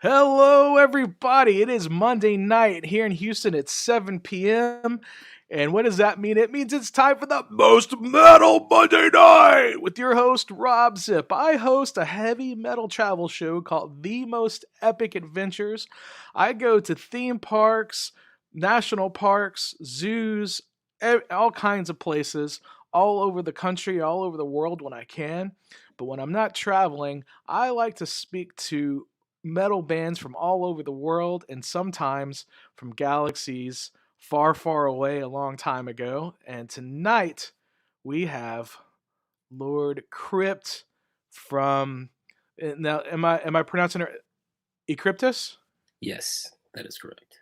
Hello, everybody. It is Monday night here in Houston at 7 p.m. And what does that mean? It means it's time for the Most Metal Monday Night with your host, Rob Zip. I host a heavy metal travel show called The Most Epic Adventures. I go to theme parks, national parks, zoos, all kinds of places all over the country, all over the world when I can. But when I'm not traveling, I like to speak to metal bands from all over the world and sometimes from galaxies far, far away a long time ago. And tonight we have Lord Crypt from now am I pronouncing it Ecryptus? Yes, that is correct.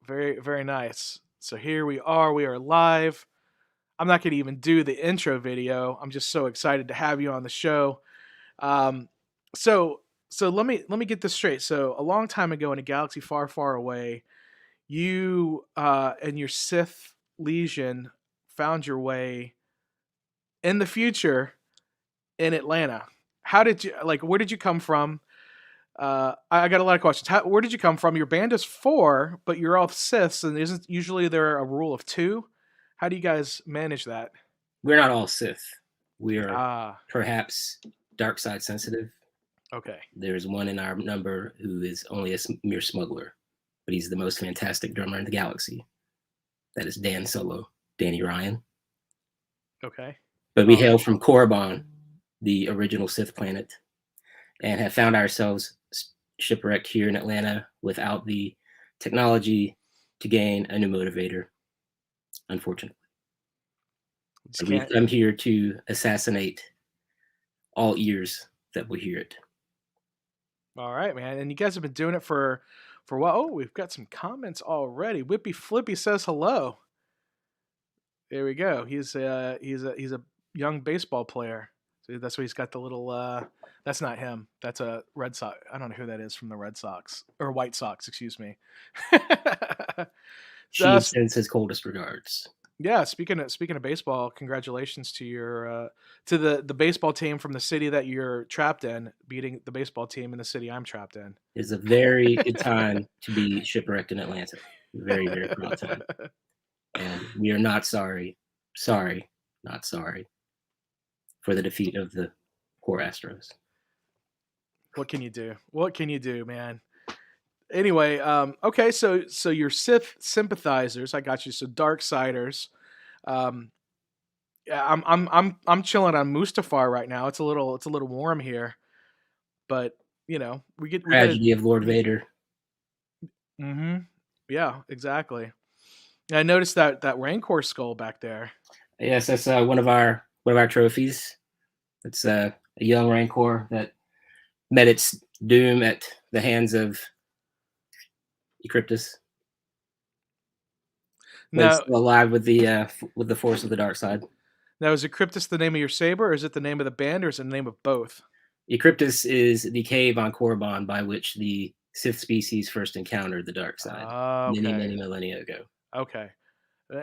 Very, very nice. So here we are live. I'm not going to even do the intro video. I'm just so excited to have you on the show. Um, so so let me get this straight. So a long time ago in a galaxy far, far away, you and your Sith Legion found your way in the future in Atlanta. How did you like? Where did you come from? I got a lot of questions. Where did you come from? Your band is four, but you're all Siths, and isn't usually there a rule of two? How do you guys manage that? We're not all Sith. We are Ah, perhaps dark side sensitive. okay. There's one in our number who is only a mere smuggler, but he's the most fantastic drummer in the galaxy. That is Dan Solo, Danny Ryan. Okay. But we hail Awesome. from Korriban, the original Sith planet, and have found ourselves shipwrecked here in Atlanta without the technology to gain a new motivator, unfortunately. Just We've can't. come here to assassinate all ears that will hear it. All right, man. And you guys have been doing it for what? Oh, we've got some comments already. Whippy Flippy says hello. There we go. He's a young baseball player. So that's why he's got the little. That's not him. That's a Red Sox. I don't know who that is from the Red Sox or White Sox. Excuse me. She sends his coldest regards. Yeah, speaking of baseball, congratulations to your to the baseball team from the city that you're trapped in, beating the baseball team in the city I'm trapped in. It's a very good time to be shipwrecked in Atlanta. Very, very proud time. And we are not sorry, not sorry for the defeat of the poor Astros. What can you do? What can you do, man? Anyway, okay, so you're Sith sympathizers. I got you. So Darksiders. Um, yeah, I'm chilling on Mustafar right now. It's a little warm here, but we get. Tragedy of Lord Vader. Mm-hmm. Yeah, exactly. And I noticed that Rancor skull back there. Yes, that's one of our trophies. It's a young Rancor that met its doom at the hands of Ecryptus, but it's Now, still alive with the force of the dark side. now is Ecryptus the name of your saber, or is it the name of the band, or is it the name of both? Ecryptus is the cave on Korriban by which the Sith species first encountered the dark side many, Okay, many millennia ago. okay.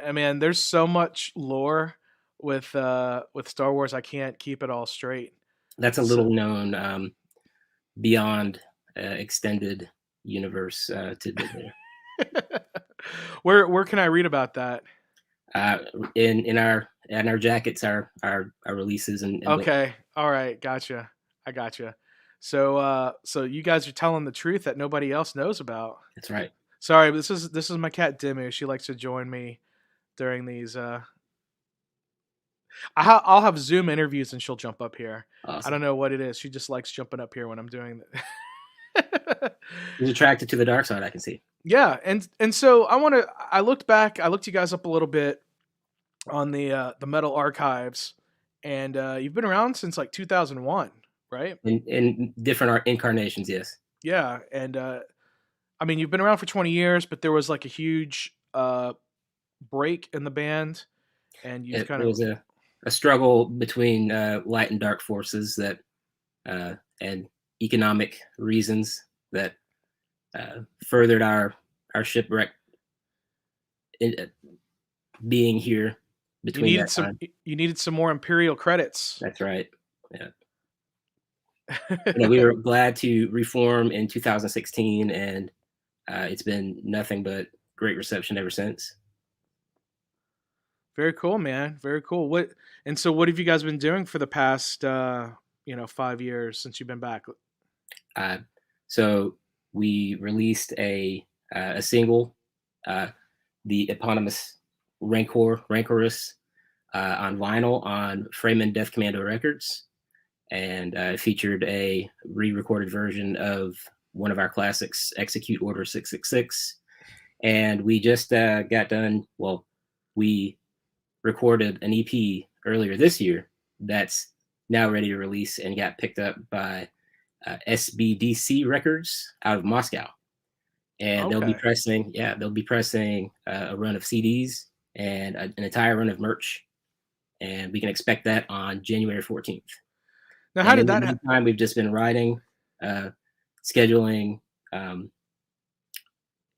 I mean, there's so much lore with Star Wars. I can't keep it all straight. That's a So, little known beyond extended universe tidbit there. where can I read about that? Uh, in our jackets, our releases and Okay, all right, gotcha. I gotcha. So you guys are telling the truth that nobody else knows about. that's right. Sorry, but this is my cat Demu. She likes to join me during these. I'll have Zoom interviews and she'll jump up here. I don't Awesome. know what it is. She just likes jumping up here when I'm doing that. He's attracted to the dark side. I can see. Yeah, and so I want to. I looked back. I looked you guys up a little bit on the Metal Archives, and you've been around since like 2001, right? In different art incarnations, yes. Yeah, and I mean you've been around for 20 years, but there was like a huge break in the band, and you've kind There of was a struggle between light and dark forces that and economic reasons that furthered our shipwreck in, being here you between needed that some time. you needed some more Imperial credits. That's right. Yeah. We were glad to reform in 2016, and it's been nothing but great reception ever since. Very cool, man. Very cool. So what have you guys been doing for the past 5 years since you've been back? So we released a single, the eponymous Rancorous, on vinyl on Freeman Death Commando Records, and featured a re-recorded version of one of our classics, Execute Order 666. And we just got done. Well, we recorded an EP earlier this year that's now ready to release and got picked up by SBDC Records out of Moscow, and Okay. they'll be pressing a run of CDs and an entire run of merch, and we can expect that on January 14th. Now, how And did in the that meantime, we've just been writing, scheduling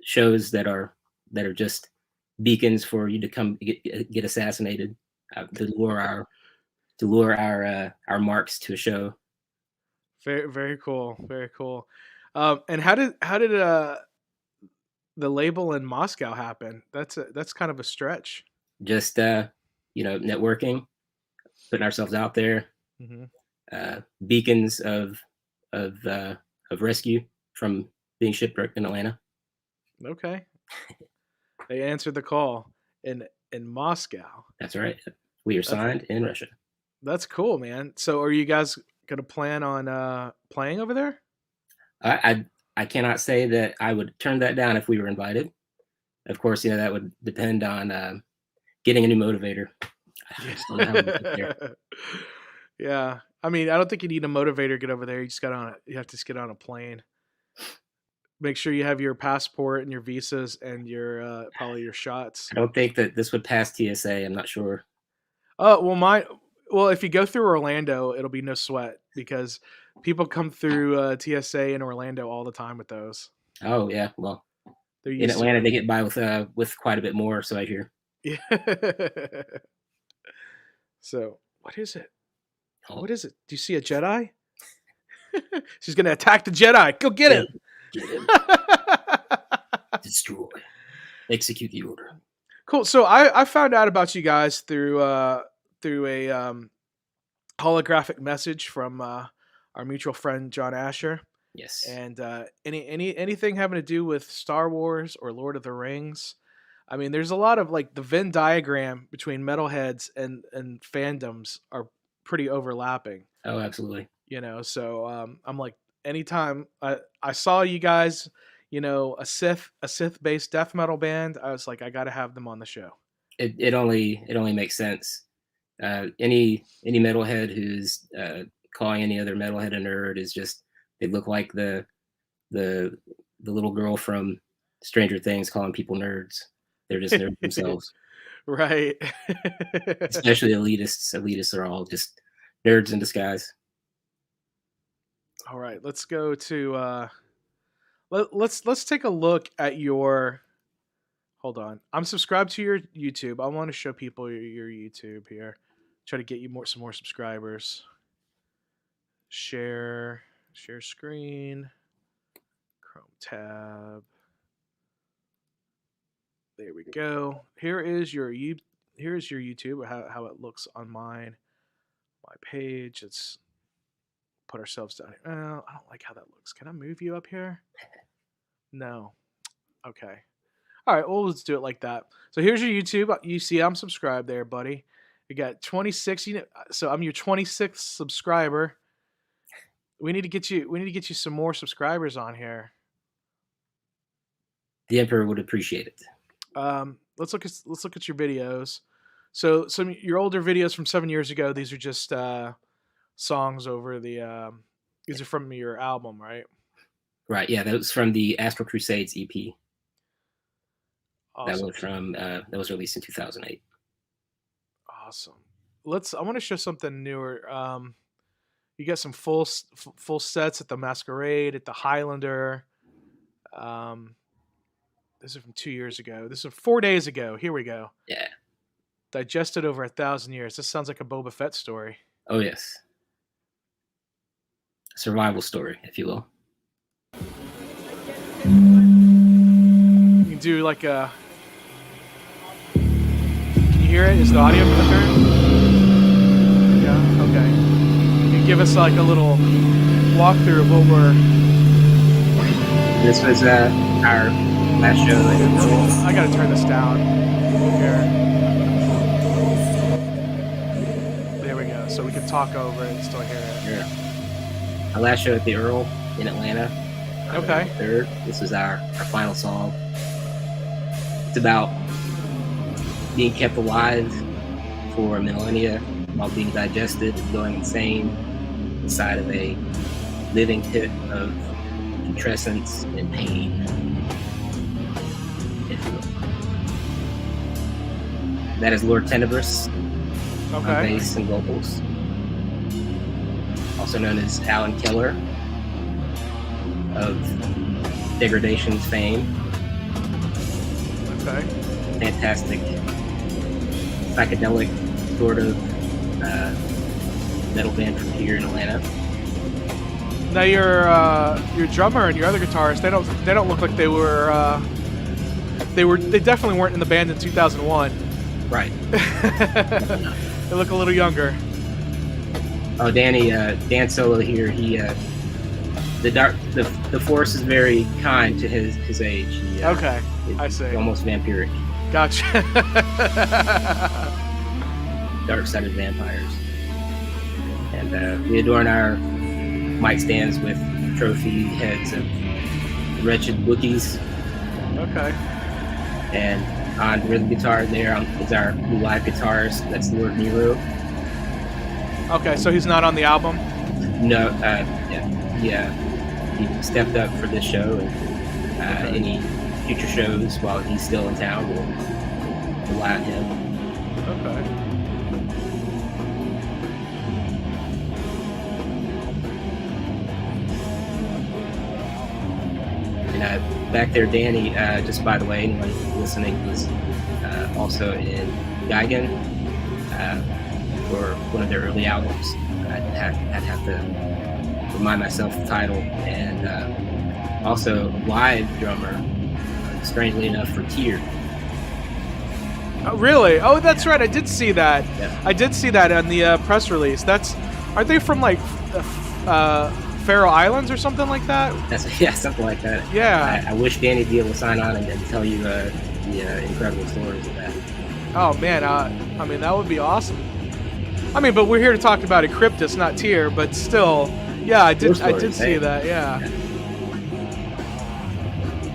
shows that are just beacons for you to come get assassinated, to lure our marks to a show. Very, very cool. Very cool. And how did the label in Moscow happen? That's kind of a stretch. Just networking, putting ourselves out there, beacons of rescue from being shipwrecked in Atlanta. Okay. They answered the call in Moscow. That's right. We are signed in Russia. That's cool, man. So are you guys gonna plan on playing over there? I cannot say that I would turn that down if we were invited. Of course, that would depend on getting a new motivator. Yeah. I mean, I don't think you need a motivator to get over there. You have to get on a plane. Make sure you have your passport and your visas and your probably your shots. I don't think that this would pass TSA. I'm not sure. Oh, well, if you go through Orlando, it'll be no sweat because people come through TSA in Orlando all the time with those. Oh yeah, well, They're in used to Atlanta it. they get by with quite a bit more, so I hear. Yeah. So, what is it? Oh. What is it? Do you see a Jedi? She's gonna attack the Jedi. Go get him. Get him. Destroy. Execute the order. Cool. So I found out about you guys through a holographic message from our mutual friend John Asher. Yes. And anything having to do with Star Wars or Lord of the Rings. I mean, there's a lot of like the Venn diagram between metalheads and fandoms are pretty overlapping. Oh, absolutely. So I'm like, anytime I saw you guys, a Sith based death metal band, I was like, I got to have them on the show. It only makes sense. Any metalhead who's calling any other metalhead a nerd is just, they look like the little girl from Stranger Things calling people nerds. They're just nerds themselves. Right. Especially elitists. Elitists are all just nerds in disguise. All right, let's go to let's take a look at your. Hold on, I'm subscribed to your YouTube. I want to show people your YouTube here. Try to get you some more subscribers. Share screen. Chrome tab. There we go. Here is your YouTube. How it looks on my page. Let's put ourselves down here. I don't like how that looks. Can I move you up here? No. Okay. All right. Well, let's do it like that. So here's your YouTube. You see, I'm subscribed there, buddy. You got 26. So I'm your 26th subscriber. We need to get you some more subscribers on here. The Emperor would appreciate it. Let's look at your videos. So some your older videos from 7 years ago. These are just songs over the. These are from your album, right? Right. Yeah, that was from the Astral Crusades EP. Awesome. That was released in 2008. Awesome. I want to show something newer. You got some full sets at the Masquerade, at the Highlander. This is from 2 years ago. This is 4 days ago. Here we go. Yeah. Digested over 1,000 years. This sounds like a Boba Fett story. Oh yes. survival story, if you will. You can do like a. Can you hear it? Is the audio coming through? Yeah. Okay. You can give us like a little walkthrough of what we're. This was our last show. I gotta turn this down. Here. There we go. So we can talk over it and still hear it. Yeah. Our last show at the Earl in Atlanta. Okay. Third. This was our final song. It's about being kept alive for millennia while being digested and going insane inside of a living pit of putrescence and pain. That is Lord Tenebris on bass and vocals, also known as Alan Keller of Degradation's fame. Okay. Fantastic, psychedelic sort of metal band from here in Atlanta. Now your drummer and your other guitarist, they don't look like they definitely weren't in the band in 2001. Right. They look a little younger. Oh, Dan Solo here. He the force is very kind to his age. He, okay, I see. Almost vampiric. Gotcha. Dark-sided vampires. And we adorn our mic stands with trophy heads of wretched Wookiees. Okay. And on rhythm guitar there is our new live guitarist. That's Lord Nero. Okay, so he's not on the album? No, he stepped up for this show, and any future shows while he's still in town will rely on him. Okay. And back there, Danny, just by the way, anyone listening, was also in Geigen for one of their early albums. I'd have to remind myself the title. And also live drummer, strangely enough, for Tear. Oh, really? Oh, that's right. I did see that. Yeah. I did see that on the press release. Aren't they from like Faroe Islands or something like that? Something like that. Yeah. I wish Danny'd be able to sign on and tell you the incredible stories of that. Oh man, I mean that would be awesome. I mean, but we're here to talk about Ecryptus, not Tear. But still, yeah, I did see that. Yeah.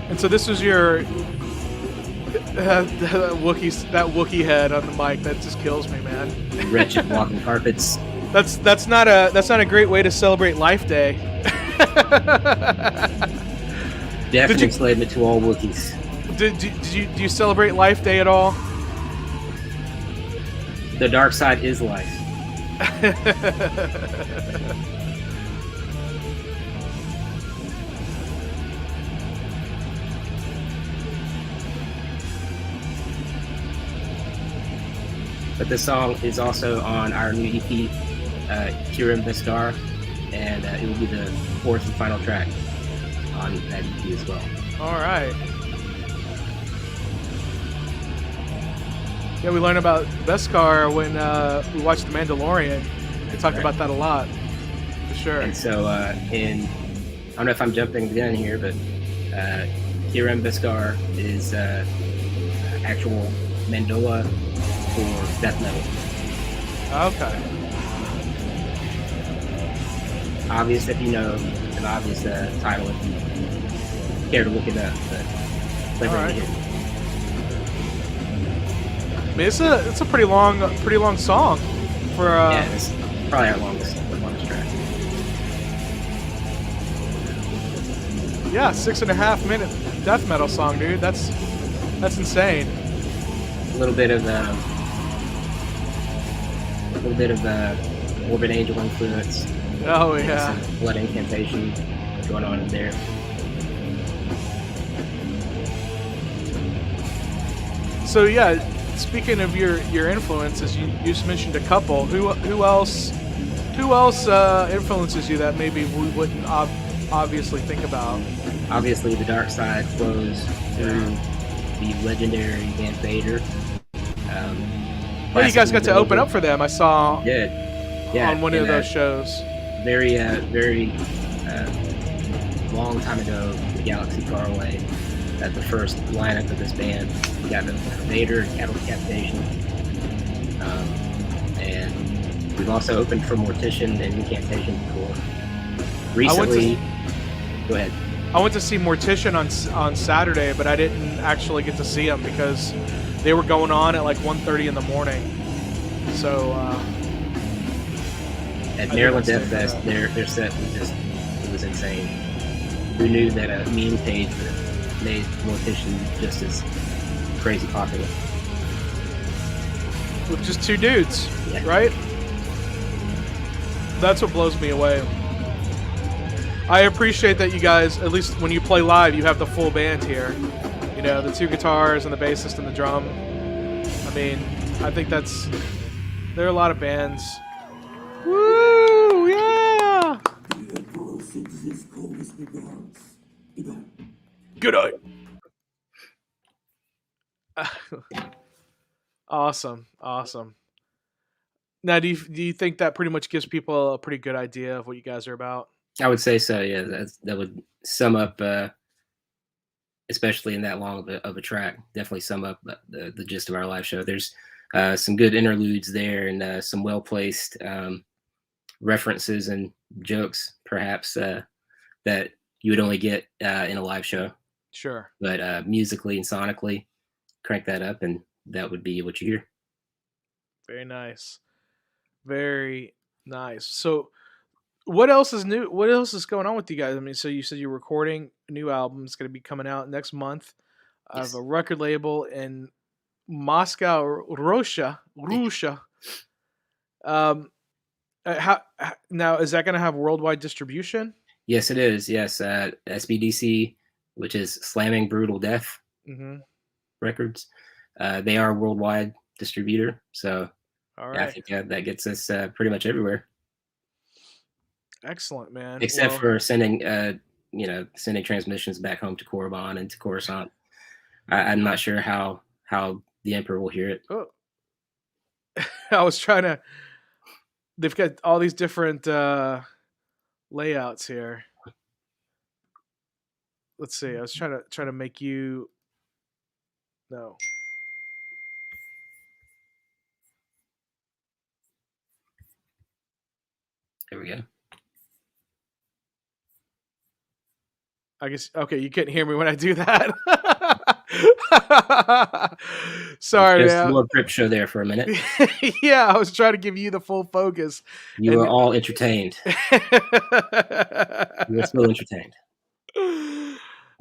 And so this was your that Wookiee head on the mic. That just kills me, man. Wretched walking carpets. That's not a great way to celebrate Life Day. Definite enslavement to all Wookiees. Do you celebrate Life Day at all? The dark side is life. But this song is also on our new EP, Kirim Beskar, and it will be the fourth and final track on that EP as well. All right. Yeah, we learned about Beskar when we watched The Mandalorian. We talked about that a lot, for sure. And so, I don't know if I'm jumping the gun here, but Kirim Beskar is actual Mandola for death metal. Okay. Obvious if you know, an obvious title if you care to look it up. But all right. I mean, it's a pretty long song for. Yeah, it's probably our longest track. Yeah, 6.5 minute death metal song, dude. That's insane. A little bit of Morbid Angel influence. Oh yeah. Some blood incantation going on in there. So yeah, speaking of your influences, you just mentioned a couple. Who else Who else influences you that maybe we wouldn't obviously think about? Obviously, the dark side flows through the legendary band Vader. Well, you guys got to open up for them. I saw on one of those shows. Very long time ago, the galaxy far away, at the first lineup of this band, we got Vader and Cattle Decapitation. And we've also opened for Mortician and Incantation before. Recently, go ahead. I went to see Mortician on Saturday, but I didn't actually get to see them because they were going on at like 1:30 in the morning. So at Maryland Death Fest, their set was insane. Who knew that a meme page made Mortician just as crazy popular? With just two dudes, right? That's what blows me away. I appreciate that you guys, at least when you play live, you have the full band here. You know, the two guitars and the bassist and the drum. I mean, I think there are a lot of bands. Woo! Yeah! Good night. Awesome. Now, do you think that pretty much gives people a pretty good idea of what you guys are about? I would say so. Yeah, that would sum up, especially in that long of a track. Definitely sum up the gist of our live show. There's some good interludes there, and some well placed references and jokes, perhaps that you would only get in a live show. Sure. But musically and sonically, crank that up, and that would be what you hear. Very nice. Very nice. So, what else is new? What else is going on with you guys? I mean, so you said you're recording a new album. It's going to be coming out next month. I have a record label in Moscow, Russia. How now is that going to have worldwide distribution? Yes, it is. Yes, SBDC, which is Slamming Brutal Death Records. They are a worldwide distributor, so all right. I think that gets us pretty much everywhere. Excellent, man. Except for sending transmissions back home to Korriban and to Coruscant. I'm not sure how the Emperor will hear it. Oh. I was trying to. They've got all these different layouts here. Let's see. I was trying to make you. No. There we go. I guess, okay, you couldn't hear me when I do that. Sorry, man. A little Crip show there for a minute. Yeah, I was trying to give you the full focus. You were all entertained. You were still entertained.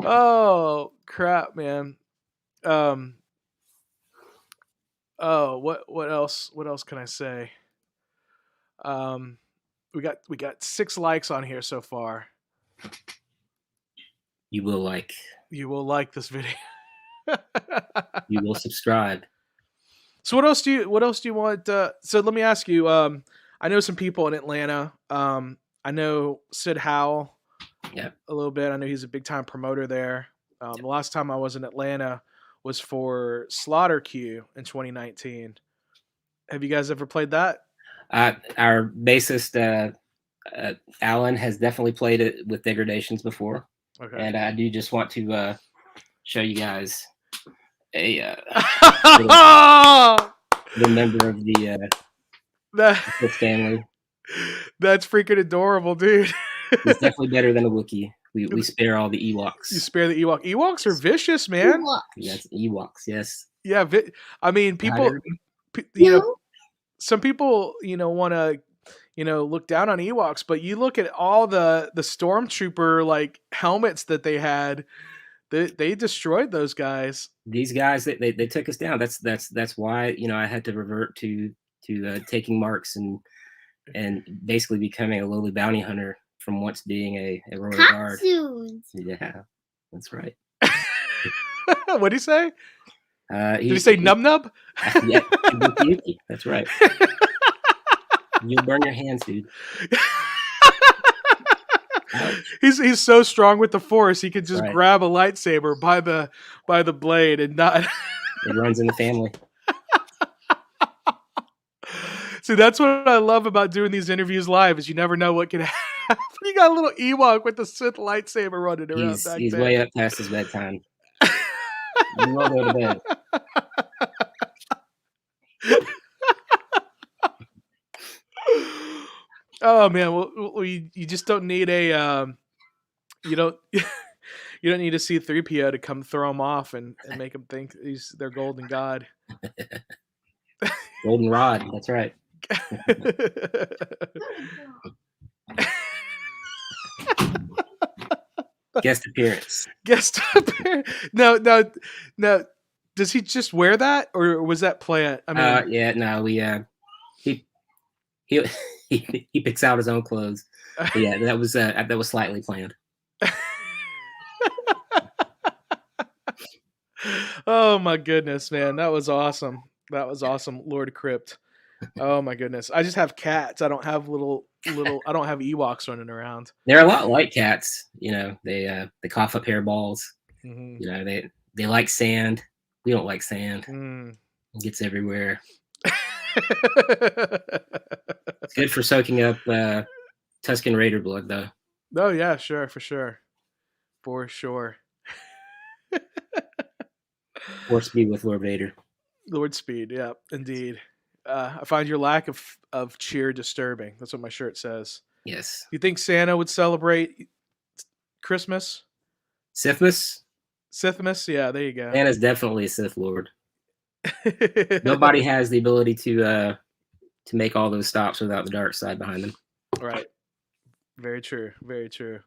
Oh, crap, man. Oh, what else? What else can I say? We got 6 likes on here so far. You will like this video. You will subscribe. So what else do you want? So let me ask you. I know some people in Atlanta. I know Sid Howell. Yeah. A little bit. I know he's a big time promoter there. The last time I was in Atlanta was for Slaughter Q in 2019. Have you guys ever played that? Our bassist Alan has definitely played it with Degradations before. Okay. And I do just want to show you guys a the member of the family. That's freaking adorable, dude. It's definitely better than a Wookiee. We spare all the Ewoks. You spare the Ewok. Ewoks are vicious, man. Yes, Ewoks. Yes. Yeah, I mean, people. You know, some people, want to. Look down on Ewoks, but you look at all the stormtrooper like helmets that they had. They destroyed those guys. These guys, they took us down. That's why I had to revert to taking marks and basically becoming a lowly bounty hunter from once being a royal guard. Yeah, that's right. What did he say? Did he say nub nub? Yeah, that's right. You'll burn your hands, dude. Ouch. He's so strong with the Force, he could just Right. grab a lightsaber by the blade and not. It runs in the family. See, that's what I love about doing these interviews live is you never know what can happen. You got a little Ewok with the Sith lightsaber running around back He's there. way up past his bedtime. You will go to bed. Oh man, well you just don't need a you don't you don't need to see 3PO to come throw them off and make them think they're golden god. Golden rod, that's right. Guest appearance. Guest appearance. No. Does he just wear that, or was that planned? I mean, Yeah, no, he picks out his own clothes. But yeah, that was slightly planned. Oh my goodness, man, that was awesome. That was awesome, Lord Crypt. Oh my goodness, I just have cats. I don't have little. I don't have Ewoks running around. They're a lot like cats, you know. They cough up hairballs. Mm-hmm. You know, they like sand. We don't like sand. Mm. It gets everywhere. It's good for soaking up Tusken Raider blood, though. Oh yeah, sure, for sure. Force be with Lord Vader. Lord Speed, yeah, indeed. I find your lack of cheer disturbing. That's what my shirt says. Yes. You think Santa would celebrate Christmas? Sithmas? Sithmas? Yeah, there you go. Santa's definitely a Sith Lord. Nobody has the ability to make all those stops without the dark side behind them. Right. Very true. Very true.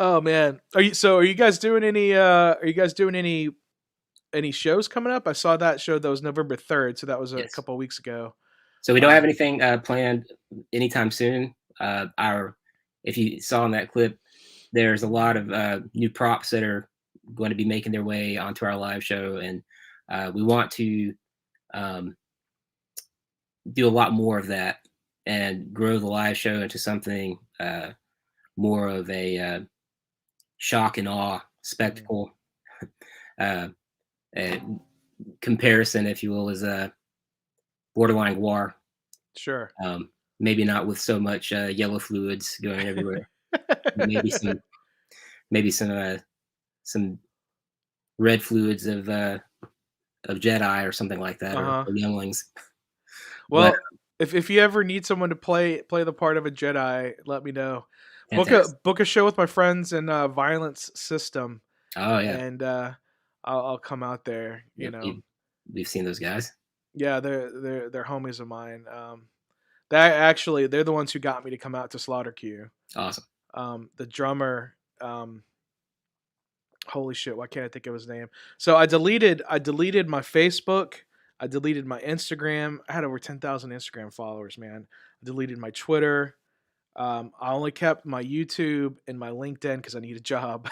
Oh man. Are you guys doing any shows coming up? I saw that show that was November 3rd, so that was a couple of weeks ago. So we don't have anything planned anytime soon. If you saw in that clip, there's a lot of new props that are going to be making their way onto our live show, and we want to do a lot more of that and grow the live show into something more of a shock and awe spectacle. Comparison, if you will, is a borderline war. Sure. Maybe not with so much yellow fluids going everywhere. maybe some red fluids of Jedi or something like that, or younglings. Well, if you ever need someone to play the part of a Jedi, let me know. Book a show with my friends in Violence System. Oh yeah, and I'll come out there. You know, we've seen those guys. Yeah, they're homies of mine. They're the ones who got me to come out to Slaughter Q. Awesome. The drummer. Holy shit! Why can't I think of his name? So I deleted my Facebook. I deleted my Instagram. I had over 10,000 Instagram followers, man. I deleted my Twitter. I only kept my YouTube and my LinkedIn because I need a job.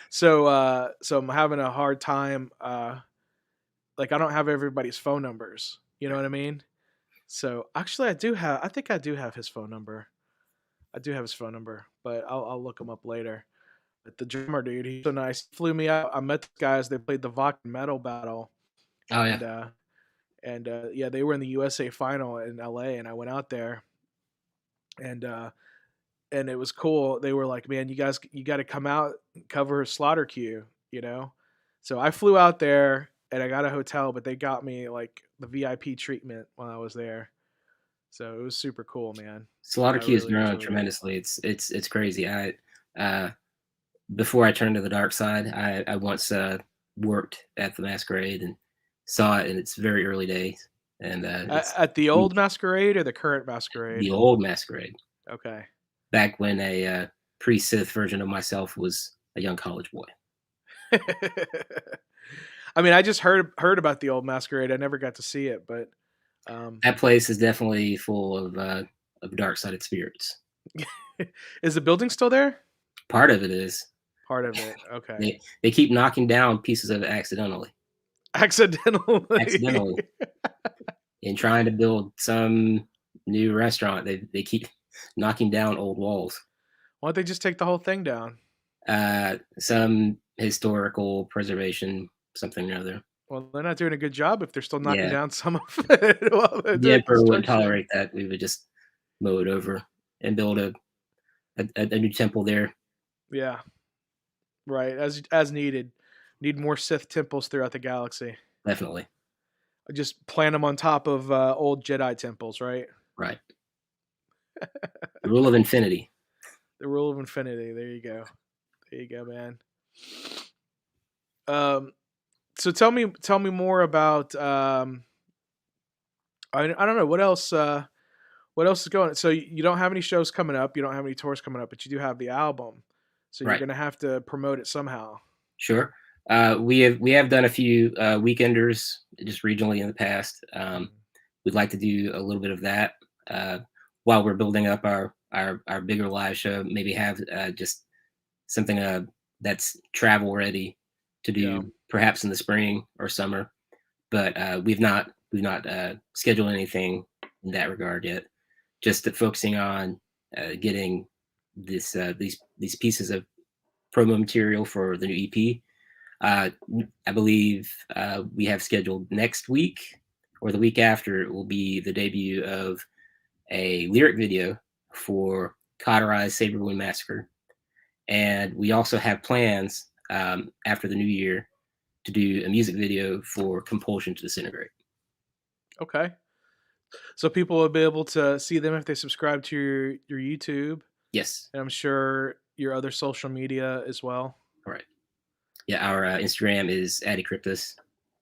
So I'm having a hard time. Like I don't have everybody's phone numbers. You know what I mean? So actually, I think I do have his phone number. I do have his phone number, but I'll look him up later. But the drummer dude, he's so nice. He flew me out. I met the guys. They played the Vok metal battle. Oh yeah. And yeah, they were in the USA final in LA, and I went out there, and it was cool. They were like, "Man, you got to come out and cover Slaughter Q," you know. So I flew out there, and I got a hotel, but they got me like the VIP treatment when I was there. So it was super cool, man. Slaughter Q has grown tremendously. It's crazy. Before I turned to the dark side, I once worked at the Masquerade and saw it in its very early days. And at the old Masquerade or the current Masquerade? The old Masquerade. Okay. Back when a pre-Sith version of myself was a young college boy. I mean, I just heard about the old Masquerade. I never got to see it, but that place is definitely full of dark-sided spirits. Is the building still there? Part of it is. Part of it. Okay. They keep knocking down pieces of it accidentally. Accidentally. in trying to build some new restaurant. They keep knocking down old walls. Why don't they just take the whole thing down? Some historical preservation, something or other. Well, they're not doing a good job if they're still knocking Yeah, down some of it while they're the doing emperor wouldn't construction. tolerate that. We would just mow it over and build a new temple there. Yeah, right. As needed. Need more Sith temples throughout the galaxy. Definitely. Just plant them on top of old Jedi temples, right? Right. The rule of infinity. The rule of infinity. There you go. There you go, man. Um, so tell me more about. I don't know what else. What else is going? So you don't have any shows coming up. You don't have any tours coming up, but you do have the album. So you're Right. gonna have to promote it somehow. Sure. We have done a few weekenders just regionally in the past. We'd like to do a little bit of that while we're building up our bigger live show. Maybe have just something that's travel ready to Yeah. do, perhaps in the spring or summer. But we've not scheduled anything in that regard yet. Just focusing on getting these pieces of promo material for the new EP. I believe we have scheduled next week or the week after it will be the debut of a lyric video for Cauterized Saberwound Massacre. And we also have plans after the new year to do a music video for Compulsion to Disintegrate. Okay. So people will be able to see them if they subscribe to your YouTube, Yes. and I'm sure your other social media as well. All right. Yeah, our Instagram is @Ecryptus,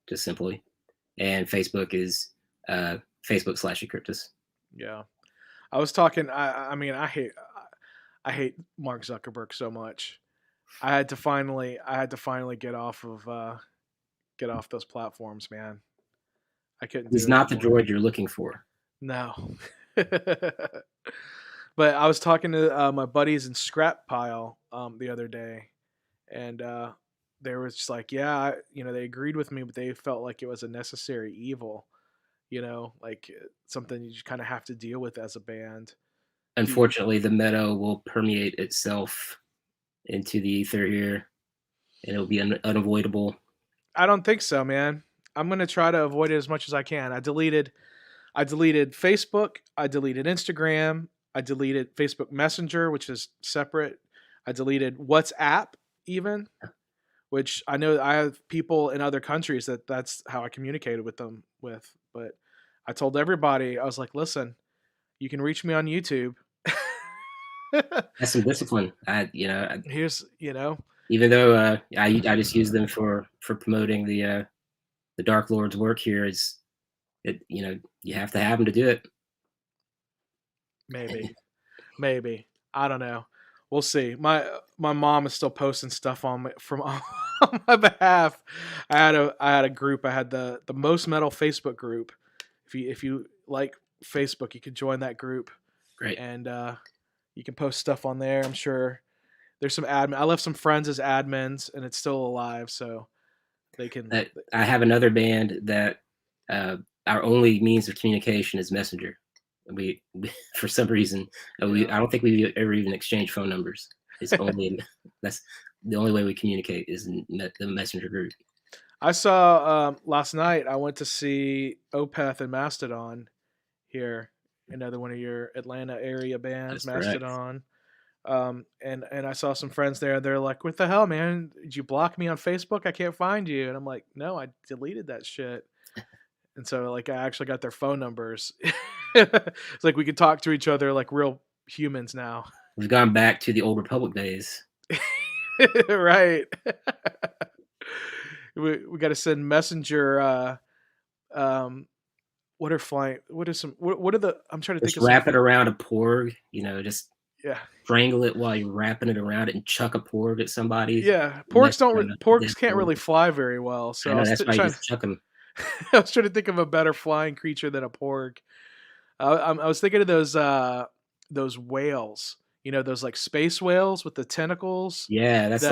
just simply, and Facebook is Facebook/Ecryptus. Yeah. I was talking. I mean, I hate Mark Zuckerberg so much. I had to finally get off those platforms, man. I couldn't do He's it not the anymore. droid you're looking for. No. But I was talking to my buddies in Scrap Pile the other day, and they were just like, yeah, they agreed with me, but they felt like it was a necessary evil, like something you just kind of have to deal with as a band. Unfortunately, the meta will permeate itself into the ether here, and it'll be unavoidable. I don't think so, man. I'm gonna try to avoid it as much as I can. I deleted Facebook. I deleted Instagram. I deleted Facebook Messenger, which is separate. I deleted WhatsApp, even, which I know I have people in other countries that's how I communicated with them with. But I told everybody, I was like, listen, you can reach me on YouTube. That's some discipline. Here's, Even though I just use them for promoting the Dark Lord's work here, you have to have them to do it. maybe I don't know. We'll see. My mom is still posting stuff on my behalf. I had a group. I had the Most Metal Facebook group. If you like Facebook, you could join that group. Great. And you can post stuff on there. I'm sure there's some admin. I left some friends as admins, and it's still alive, so they can. I have another band that our only means of communication is Messenger. We for some reason I don't think we ever even exchange phone numbers. It's only that's the only way we communicate is in the Messenger group. I saw last night. I went to see Opeth and Mastodon here. Another one of your Atlanta area bands, That's Mastodon. And I saw some friends there. They're like, "What the hell, man? Did you block me on Facebook? I can't find you." And I'm like, "No, I deleted that shit." And so like I actually got their phone numbers. It's like we could talk to each other like real humans now. We've gone back to the old Republic days. Right. We got to send messenger. What are flying? What is some? What are the? I'm trying to Just think of wrap it around a porg. Just yeah. strangle it while you're wrapping it around it and chuck a porg at somebody. Yeah, porgs can't really fly very well. So I know, that's why you just chuck them. I was trying to think of a better flying creature than a porg. I was thinking of those whales. Those like space whales with the tentacles. Yeah, that's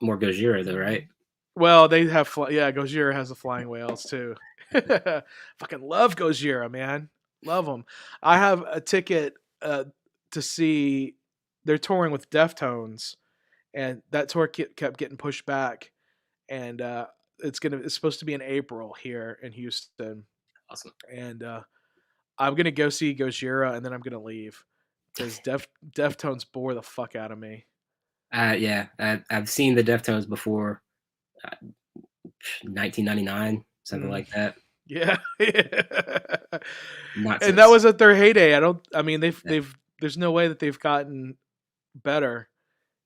more Gojira though, right? Well, they have Gojira has the flying whales too. Fucking love Gojira, man. Love them. I have a ticket to see. They're touring with Deftones, and that tour kept getting pushed back. And it's supposed to be in April here in Houston, Awesome. and I'm gonna go see Gojira, and then I'm gonna leave because Deftones bore the fuck out of me. Yeah, I've seen the Deftones before, 1999, something Mm, like that. yeah, Not and that since. was at their heyday. I mean, Yeah. they've. There's no way that they've gotten better.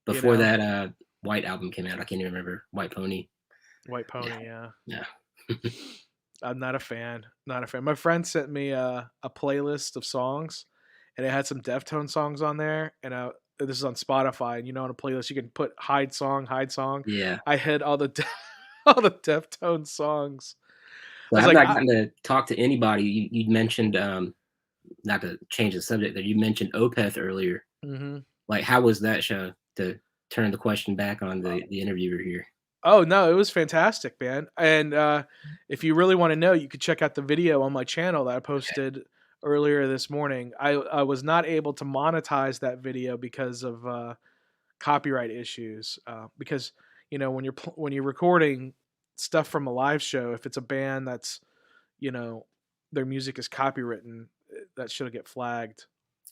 You Before know, that, White album came out. I can't even remember. White Pony. White Yeah, Pony. Yeah, yeah. I'm not a fan. Not a fan. My friend sent me a playlist of songs, and it had some Deftone songs on there. And this is on Spotify. And on a playlist you can put hide song, hide song. Yeah. I hid all the all the Deftone songs. I So was I've like, not gotten to talk to anybody. You mentioned, not to change the subject there, you mentioned Opeth earlier. mm-hmm. Like, how was that show? To turn the question back on the interviewer here. Oh no, it was fantastic, man. And if you really want to know, you could check out the video on my channel that I posted earlier this morning. I was not able to monetize that video because of copyright issues. Because when you're recording stuff from a live show, if it's a band that's you know their music is copywritten, that should get flagged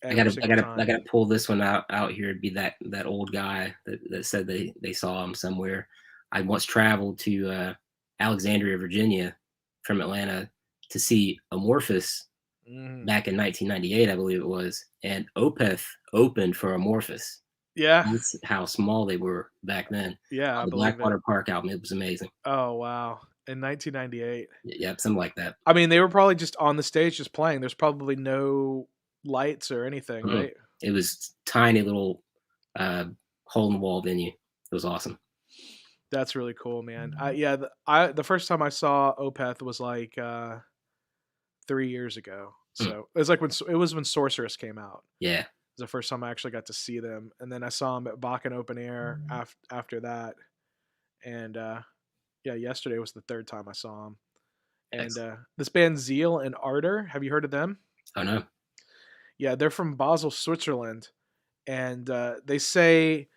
I every gotta, I single gotta, I time. gotta pull this one out here. It'd be that old guy that said they saw him somewhere. I once traveled to Alexandria, Virginia, from Atlanta to see Amorphous Mm. back in 1998, I believe it was, and Opeth opened for Amorphous. Yeah, That's how small they were back then. yeah, On I the believe it. Blackwater Park album, it was amazing. Oh wow, in 1998. Yep, something like that. I mean, they were probably just on the stage just playing. There's probably no lights or anything, Mhm. right? It was tiny little uh, hole in the wall venue. It was awesome. That's really cool, man. The first time I saw Opeth was like 3 years ago. Mm, So it was like when Sorceress came out. yeah, It was the first time I actually got to see them, and then I saw them at Bakken Open Air after that. And yeah, yesterday was the third time I saw them. And excellent. this band Zeal and Ardor, have you heard of them? Oh no, Yeah, they're from Basel, Switzerland, and they say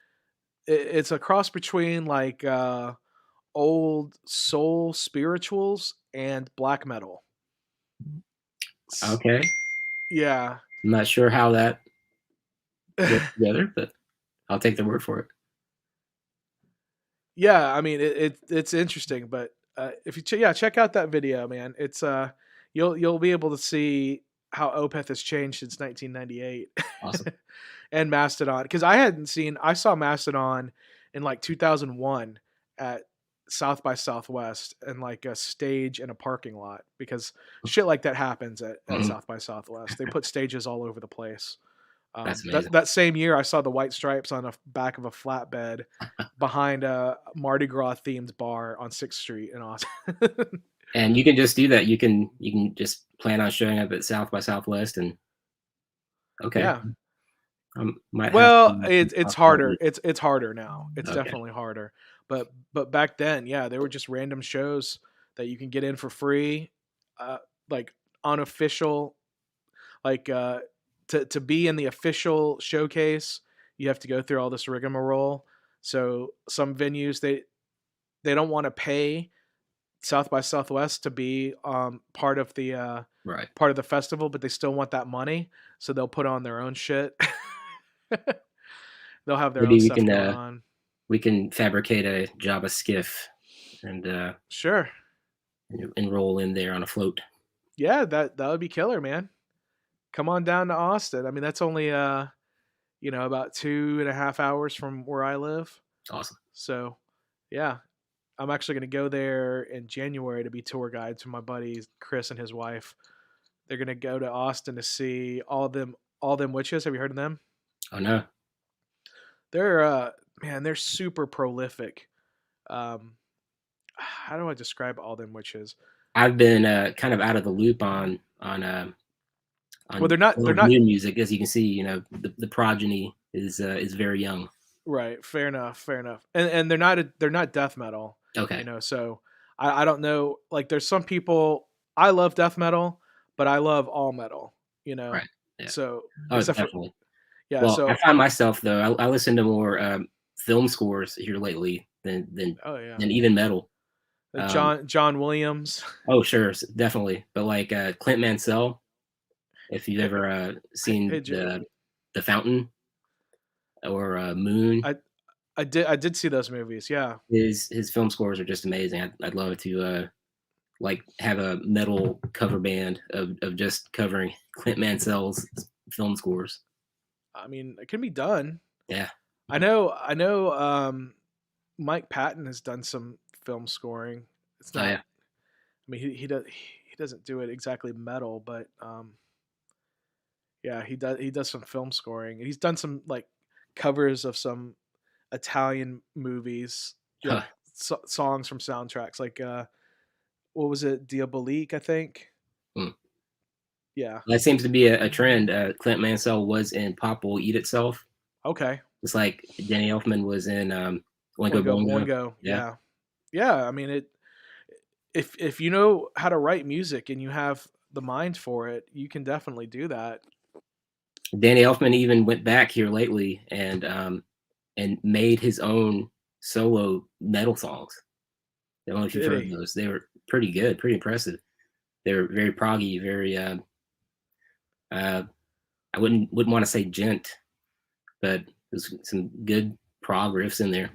it's a cross between like old soul spirituals and black metal. okay. Yeah. I'm not sure how that goes together, but I'll take the word for it. Yeah, I mean it's interesting, but if you check out that video, man. It's you'll be able to see how Opeth has changed since 1998. Awesome. And Mastodon, because I saw Mastodon in like 2001 at South by Southwest, and like a stage in a parking lot, because shit like that happens at Mhm. South by Southwest. They put stages all over the place. That's amazing. That same year, I saw the White Stripes on the back of a flatbed behind a Mardi Gras themed bar on 6th Street in Austin. And you can just do that. You can just plan on showing up at South by Southwest, and okay, Yeah. might have Well, to it's harder. It's harder now. It's okay. definitely harder. But back then, yeah, they were just random shows that you can get in for free, like unofficial, like to be in the official showcase, you have to go through all this rigmarole. So some venues they don't want to pay South by Southwest to be Right. part of the festival, but they still want that money, so they'll put on their own shit. They'll have their own Maybe stuff going on. we can fabricate a Java skiff and Sure. enroll in there on a float. Yeah, that would be killer, man. Come on down to Austin. I mean, that's only about 2.5 hours from where I live. It's awesome. So, yeah, I'm actually going to go there in January to be tour guide to my buddy Chris and his wife. They're going to go to Austin to see all them witches. Have you heard of them? Oh no. They're man, they're super prolific. Um, how do I describe all them witches? I've been kind of out of the loop Well, on they're not new music. As you can see, the progeny is very young. right. Fair enough. Fair enough. And they're not death metal. Okay. So I don't know. Like, there's some people. I love death metal, but I love all metal. You know, Right. Yeah. so Oh, except for definitely. yeah. Well, I So find myself though, I listen to more film scores here lately oh yeah, than even metal. Um, John Williams. oh, sure, definitely. But like Clint Mansell, if you've Hey, ever hey seen Jay, the Fountain or Moon, I I did see those movies. Yeah, his film scores are just amazing. I'd love to like have a metal cover band of just covering Clint Mansell's film scores. I mean it can be done. Yeah. I know. Mike Patton has done some film scoring. It's Oh not. yeah. I mean, he doesn't do it exactly metal, but yeah, he does some film scoring. He's done some like covers of some Italian movies, Huh. like songs from soundtracks. Like what was it, Diabolique? I think. Hmm. Yeah. That seems to be a trend. Clint Mansell was in Pop Will Eat Itself. Okay. It's like Danny Elfman was in Oingo Oingo Boingo. Boingo. Yeah. Yeah. Yeah. I mean, it. If you know how to write music and you have the mind for it, you can definitely do that. Danny Elfman even went back here lately and made his own solo metal songs. I don't know if you've Did heard he? those. They were pretty good, pretty impressive. They were very proggy, very uh, I wouldn't want to say gent, but there's some good prog riffs in there.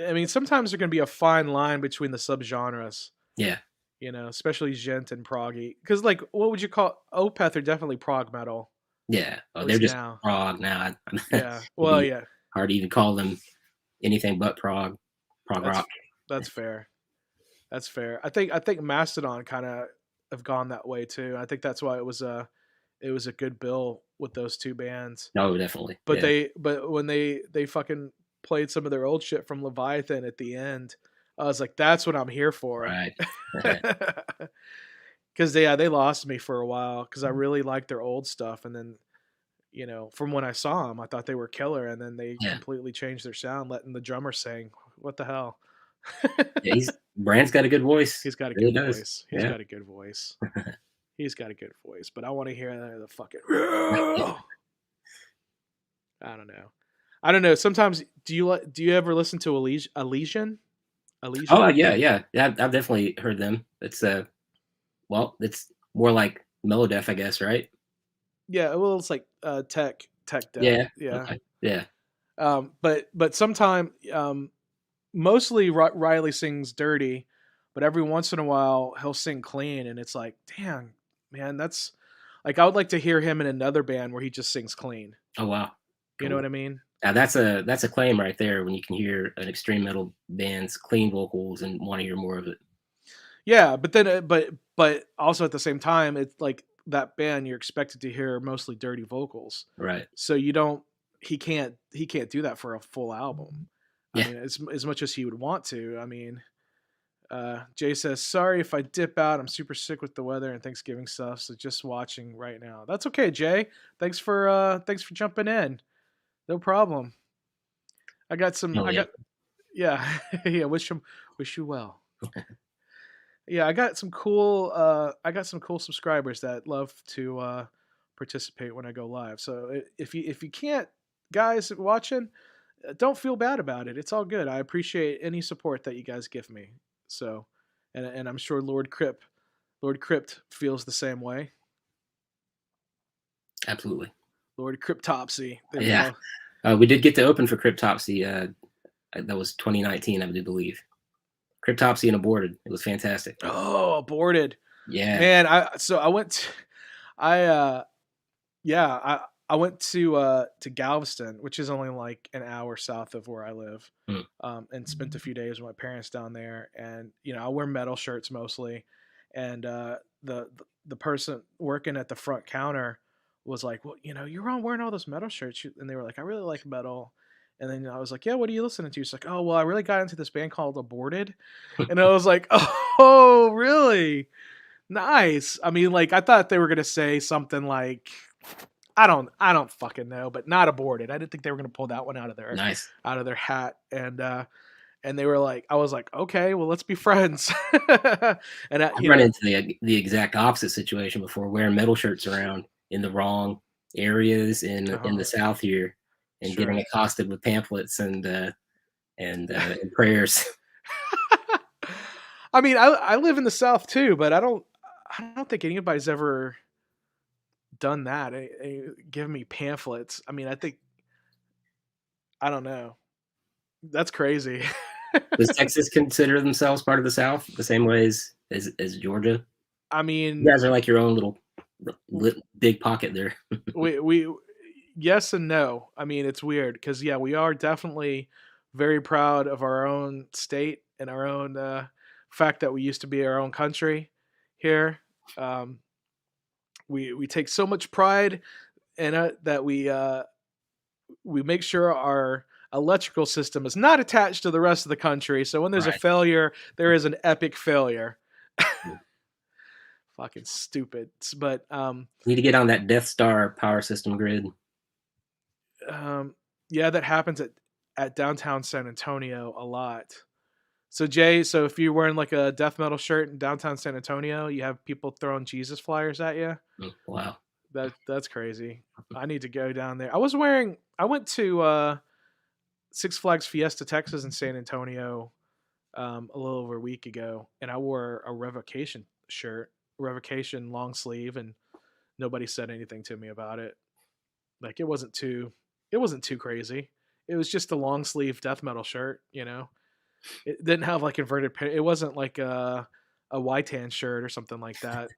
I mean, sometimes there can be a fine line between the subgenres, Yeah, you know, especially gent and proggy. Because, like, what would you call Opeth? Are definitely prog metal, yeah. Oh, at they're least just now. prog now. It'd Yeah. Well, be yeah. hard to even call them anything but prog That's rock. that's fair. That's fair. I think Mastodon kind of have gone that way too. I think that's why it was a good bill with those two bands. No, definitely. But Yeah, but when they fucking played some of their old shit from Leviathan at the end, I was like, that's what I'm here for. right. Because they lost me for a while because I really liked their old stuff, and then from when I saw them, I thought they were killer, and then they Yeah, completely changed their sound, letting the drummer sing. What the hell? yeah. Brand's got a good voice. He's got a Really good does. voice. He's Yeah. got a good voice. He's got a good voice, but I want to hear the fucking. I don't know. I don't know. Sometimes do you ever listen to Elysian? Oh, Elysian? yeah. I've definitely heard them. It's well, it's more like Melodeath, I guess, right? Yeah. Well, it's like tech death. Yeah. Yeah. Okay. Yeah. But sometime mostly Riley sings dirty, but every once in a while he'll sing clean, and it's like, damn, man, that's like I would like to hear him in another band where he just sings clean. Oh wow. You know Cool. what I mean? Now that's a claim right there when you can hear an extreme metal band's clean vocals and want to hear more of it. Yeah, but then but also at the same time, it's like that band you're expected to hear mostly dirty vocals, Right. so you don't. He can't do that for a full album. I Yeah. mean, as much as he would want to. I mean, Jay says, "Sorry if I dip out. I'm super sick with the weather and Thanksgiving stuff, so just watching right now." That's okay, Jay. Thanks for jumping in. No problem. I got some. Oh I yeah. got yeah yeah. Wish you well. Yeah, I got some cool subscribers that love to participate when I go live. So if you can't, guys watching, don't feel bad about it. It's all good. I appreciate any support that you guys give me. So, and I'm sure Lord Crypt feels the same way. Absolutely. Lord Cryptopsy. You Yeah. know. We did get to open for Cryptopsy. That was 2019, I do believe. Cryptopsy and aborted. It was fantastic. Oh, aborted. Yeah. Man, I went I yeah, I went to Galveston, which is only like an hour south of where I live, Mm. and spent a few days with my parents down there. And I wear metal shirts mostly, and the person working at the front counter was like, "Well, you're on wearing all those metal shirts," and they were like, "I really like metal." And then I was like, "Yeah, what are you listening to?" She's like, "Oh, well, I really got into this band called Aborted," and I was like, "Oh, really? Nice." I mean, like I thought they were gonna say something like I don't fucking know, but not Aborted. I didn't think they were gonna pull that one Nice. out of their hat. and they were like, I was like, okay, well, let's be friends. And I've run into the exact opposite situation before, wearing metal shirts around in the wrong areas in the South here, and getting Sure. accosted with pamphlets and prayers. I mean, I live in the South too, but I don't think anybody's ever done that. Give me pamphlets. I mean, I don't know. That's crazy. Does Texas consider themselves part of the South the same way as Georgia? I You mean, guys are like your own little big pocket there. we yes and no. I mean, it's weird because yeah, we are definitely very proud of our own state and our own fact that we used to be our own country here. Um, we take so much pride in it that we make sure our electrical system is not attached to the rest of the country. So when there's a Right. failure, there is an epic failure. Fucking stupid. But Need to get on that Death Star power system grid. yeah, that happens at downtown San Antonio a lot. So Jay, so if you're wearing like a death metal shirt in downtown San Antonio, you have people throwing Jesus flyers at you. Wow. That's crazy. I need to go down there. I went to Six Flags Fiesta Texas in San Antonio a little over a week ago, and I wore a revocation shirt, revocation long sleeve, and nobody said anything to me about it. Like it wasn't too crazy. It was just a long sleeve death metal shirt, you know. It didn't have like inverted. It wasn't like a Y-tan shirt or something like that.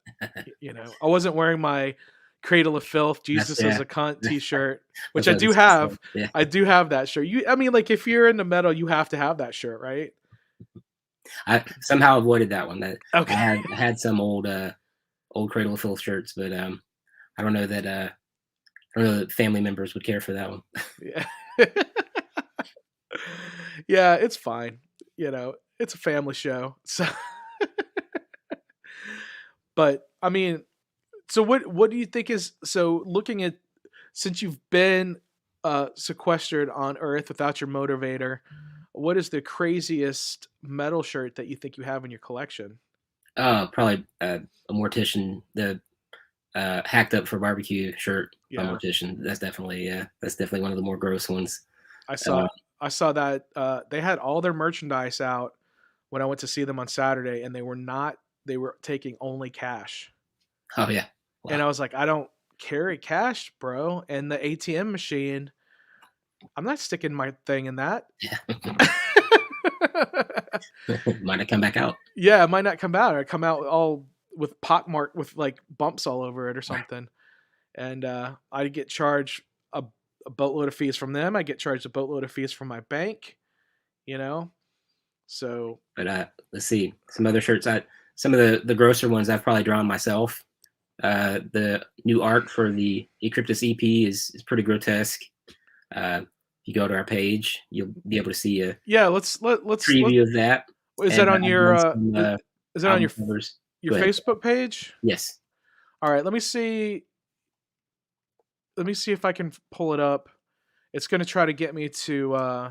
You know, I wasn't wearing my Cradle of Filth, Jesus is a cunt T-shirt, which I do have. Yeah. I do have that shirt. I mean, like if you're in the metal, you have to have that shirt, right? I somehow avoided that one. That Okay. I had some old Cradle of Filth shirts, but I don't know that family members would care for that one. Yeah. Yeah, it's fine. You know, it's a family show. So but I mean, so what do you think is so looking at since you've been sequestered on Earth without your motivator, what is the craziest metal shirt that you think you have in your collection? Probably a Mortician, the hacked up for barbecue shirt by Yeah, Mortician. That's definitely one of the more gross ones. I saw that they had all their merchandise out when I went to see them on Saturday, and they were taking only cash. Oh yeah, And wow. I was like, I don't carry cash, bro. And the ATM machine, I'm not sticking my thing in that. Yeah. Might have come back out. Yeah, it might not come out, or come out all with pockmark with like bumps all over it or something. And I get charged a boatload of fees from them. I get charged a boatload of fees from my bank. You know, so But let's see some other shirts. Some of the grosser ones I've probably drawn myself. The new art for the Ecryptus EP is pretty grotesque. If you go to our page, you'll be able to see a yeah. Let's preview of that. Is that on your is that on your covers. Facebook page? Yes. All right. Let me see if I can pull it up. It's going to try to get me to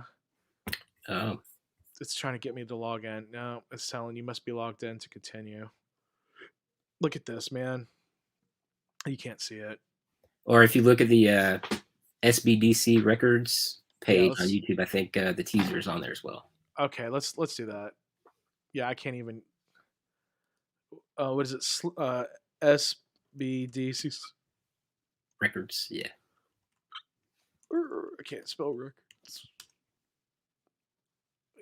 it's trying to get me to log in. No, it's telling you must be logged in to continue. Look at this, man. You can't see it. Or if you look at the SBDC Records page on YouTube, I think the teaser is on there as well. Okay, let's do that. Yeah, I can't even. What is it? SBDC Records, yeah. I can't spell records.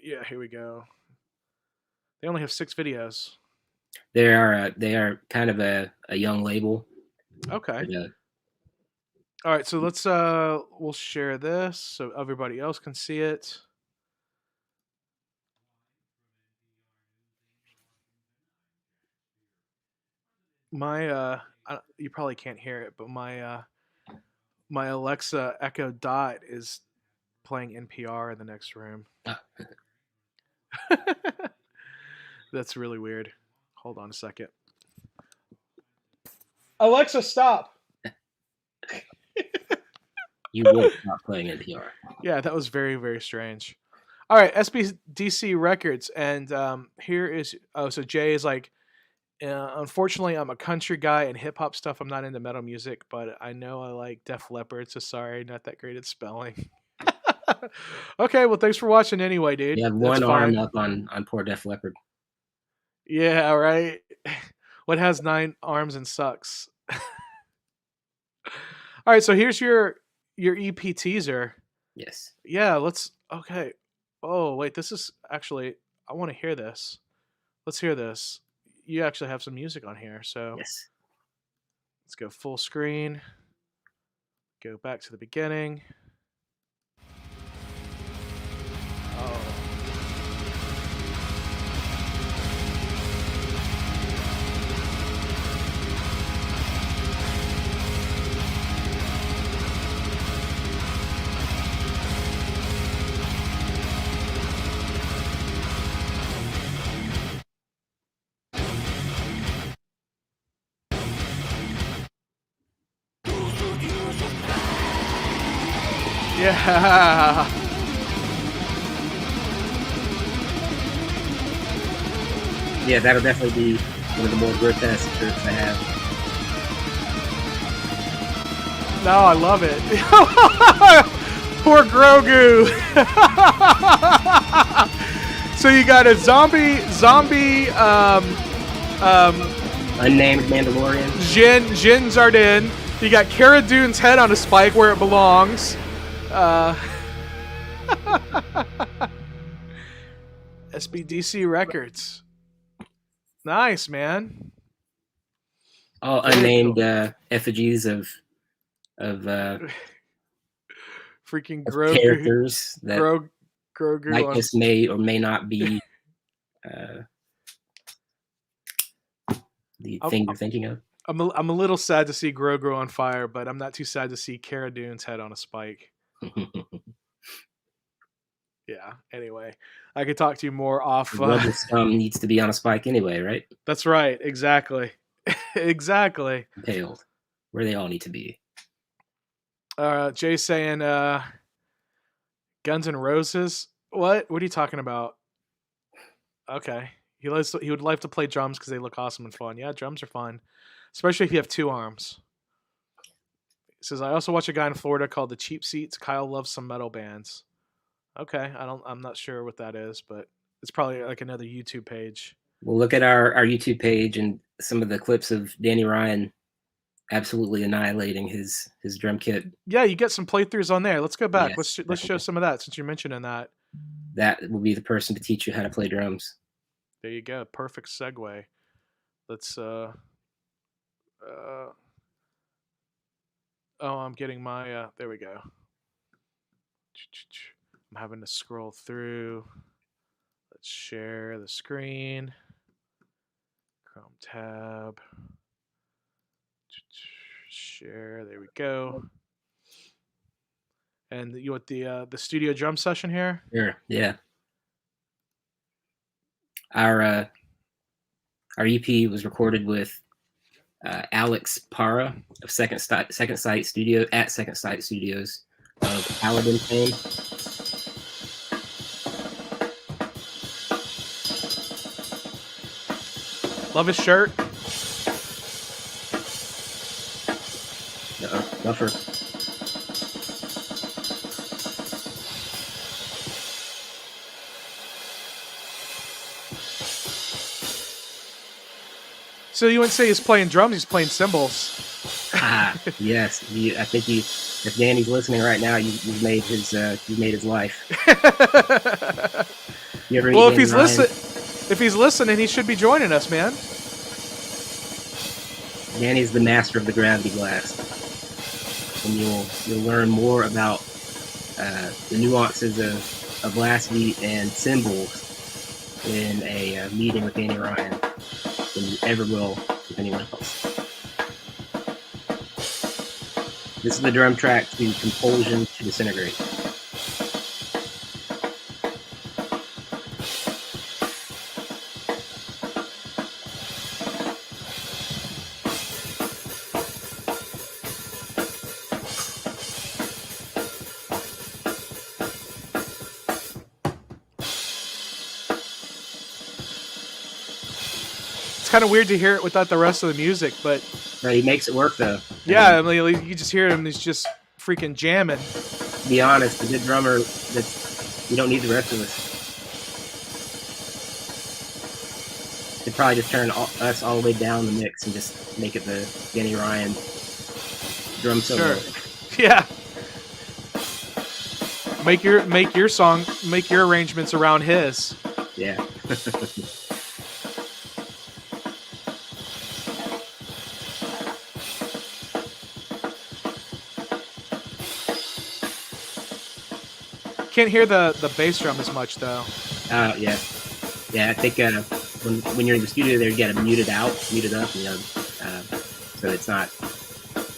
Yeah, here we go. They only have 6 videos. They are kind of a young label. Okay. But, all right, so let's we'll share this so everybody else can see it. My you probably can't hear it, but my Alexa Echo Dot is playing NPR in the next room. That's really weird. Hold on a second. Alexa, stop. You will stop playing NPR. Yeah, that was very, very strange. All right, SBDC Records, and here is so Jay is like, unfortunately, I'm a country guy and hip hop stuff. I'm not into metal music, but I know I like Def Leppard. So sorry, not that great at spelling. Okay, well, thanks for watching anyway, dude. You have That's one arm fine. up on poor Def Leppard. Yeah, right. What has 9 arms and sucks? All right, so here's your EP teaser. Yes. Yeah, let's. Okay. Oh wait, this is actually. I want to hear this. Let's hear this. You actually have some music on here, so Yes. let's go full screen. Go back to the beginning. Oh. Yeah. Yeah, that'll definitely be one of the more grotesque shirts I have. No, I love it. Poor Grogu. So you got a zombie, Unnamed Mandalorian. Jin Zardin. You got Cara Dune's head on a spike where it belongs. SBDC Records. Nice, man. All Very unnamed cool. effigies of Freaking Grogu. characters that Grogu likeness may or may not be the thing you're thinking of. I'm a little sad to see Grogu on fire, but I'm not too sad to see Cara Dune's head on a spike. Yeah. Anyway, I could talk to you more off. Rubble scum needs to be on a spike anyway, right? That's right. Exactly. Exactly. Impaled, where they all need to be. Jay's saying, Guns N' Roses. What? What are you talking about? Okay. He would like to play drums because they look awesome and fun. Yeah, drums are fun, especially if you have 2 arms. He says, I also watch a guy in Florida called the Cheap Seats. Kyle loves some metal bands. Okay, I'm not sure what that is, but it's probably like another YouTube page. Well, look at our YouTube page and some of the clips of Danny Ryan absolutely annihilating his drum kit. Yeah, you get some playthroughs on there. Let's go back. Yes, Let's show some of that since you're mentioning that. That will be the person to teach you how to play drums. There you go. Perfect segue. Let's oh, I'm getting my there we go. I'm having to scroll through. Let's share the screen. Chrome tab. Share. There we go. And you want the studio drum session here? Sure. Yeah. Our EP was recorded with Alex Para of Second Sight Studio at Second Sight Studios of Paladin fame. Love his shirt. Buffer. So you wouldn't say he's playing drums; he's playing cymbals. Yes, I think if Danny's listening right now, you've made his life. Well, if he's listening, he should be joining us, man. Danny's the master of the gravity blast, and you'll learn more about the nuances of blast beat and cymbals in a meeting with Danny Ryan than you ever will with anyone else. This is the drum track to Compulsion to Disintegrate. kind of weird to hear it without the rest of the music, but he makes it work though. yeah, I mean, you just hear him. He's just freaking jamming. To be honest, a good drummer, you don't need the rest of us. They'd probably just turn us all the way down the mix and just make it the Danny Ryan drum solo. Sure. Yeah. Make your song, make your arrangements around his. Yeah. Can't hear the bass drum as much though. Yeah. I think when you're in the studio there, you got to mute it up, so it's not.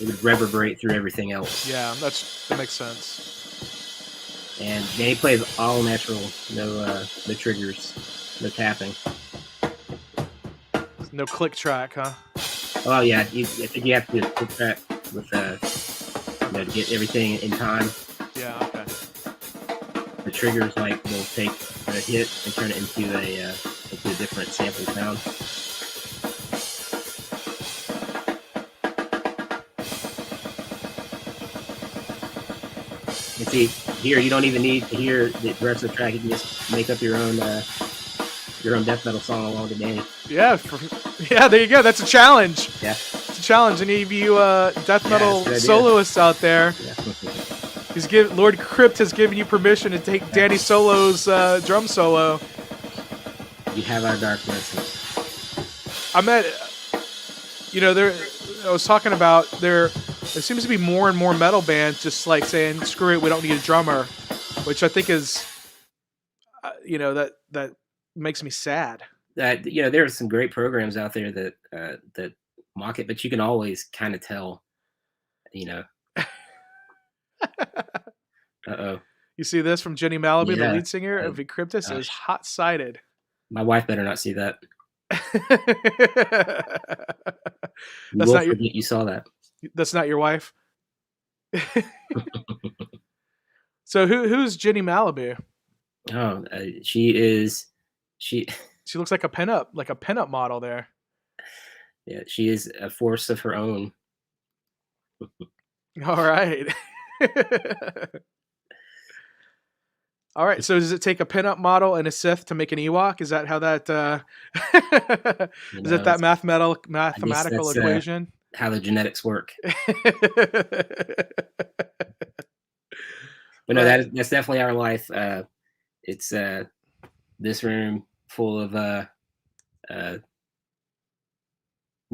It would reverberate through everything else. Yeah, that makes sense. And Danny plays all natural, no triggers, no tapping. No click track, huh? Oh yeah, I think you have to click track with to get everything in time. Yeah. Okay. The triggers will take a hit and turn it into a different sample sound. And see, here you don't even need to hear the rest of the track. You can just make up your own death metal song along with Danny. Yeah, there you go. That's a challenge. Yeah, it's a challenge. Any of you death metal soloists out there? Yeah. Lord Crypt has given you permission to take Danny Solo's drum solo. You have our dark blessing. I was talking about there seems to be more and more metal bands just like saying, screw it, we don't need a drummer, which I think is, that makes me sad. There are some great programs out there that mock it, but you can always kind of tell, Uh-oh. You see this from Jenny Malaby, the lead singer of Ecryptus, is hot-sided. My wife better not see that. That's not your. You saw that. That's not your wife. So who's Jenny Malaby? Oh, she is. She looks like a pinup model there. Yeah, she is a force of her own. All right. All right. So does it take a pinup model and a Sith to make an Ewok? Is that how that? Is it that mathematical equation? How the genetics work. But no, that's definitely our life. It's this room full of